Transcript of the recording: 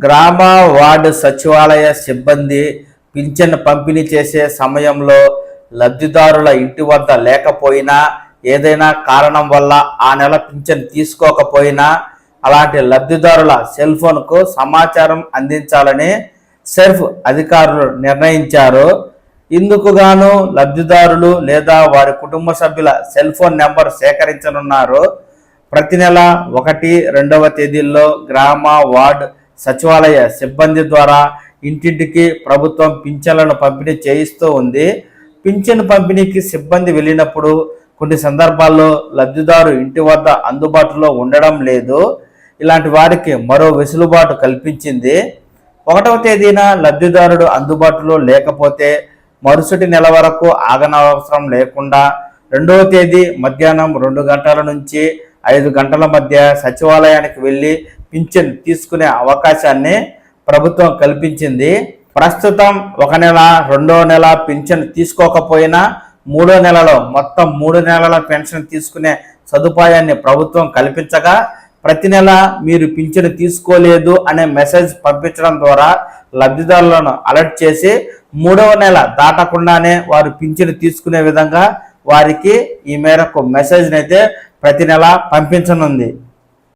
గ్రామ వార్డు సచివాలయ సిబ్బంది పింఛన్ పంపిణీ చేసే సమయంలో లబ్ధిదారుల ఇంటి వద్ద లేకపోయినా, ఏదైనా కారణం వల్ల ఆ నెల పింఛన్ తీసుకోకపోయినా అలాంటి లబ్ధిదారుల సెల్ ఫోన్కు సమాచారం అందించాలని సెర్ఫ్ అధికారులు నిర్ణయించారు. ఇందుకు గాను లబ్ధిదారులు లేదా వారి కుటుంబ సభ్యుల సెల్ ఫోన్ నెంబర్ సేకరించనున్నారు. ప్రతి నెల 1, 2వ తేదీల్లో గ్రామ వార్డు సచివాలయ సిబ్బంది ద్వారా ఇంటింటికి ప్రభుత్వం పింఛన్లను పంపిణీ చేయిస్తూ ఉంది. పింఛన్ పంపిణీకి సిబ్బంది వెళ్ళినప్పుడు కొన్ని సందర్భాల్లో లబ్ధిదారు ఇంటి వద్ద అందుబాటులో ఉండడం లేదు. ఇలాంటి వారికి మరో వెసులుబాటు కల్పించింది. 1వ తేదీన లబ్ధిదారుడు అందుబాటులో లేకపోతే మరుసటి నెల వరకు ఆగనవసరం లేకుండా 2వ తేదీ మధ్యాహ్నం 2 గంటల నుంచి 5 గంటల మధ్య సచివాలయానికి వెళ్ళి పింఛన్ తీసుకునే అవకాశాన్ని ప్రభుత్వం కల్పించింది. ప్రస్తుతం 1 నెల, 2వ నెల పింఛన్ తీసుకోకపోయినా 3వ నెలలో మొత్తం 3 నెలల పెన్షన్ తీసుకునే సదుపాయాన్ని ప్రభుత్వం కల్పించగా, ప్రతి నెల మీరు పింఛను తీసుకోలేదు అనే మెసేజ్ పంపించడం ద్వారా లబ్ధిదారులను అలర్ట్ చేసి 3వ నెల దాటకుండానే వారు పింఛను తీసుకునే విధంగా వారికి ఈ మేరకు మెసేజ్ని అయితే ప్రతి నెల పంపించనుంది.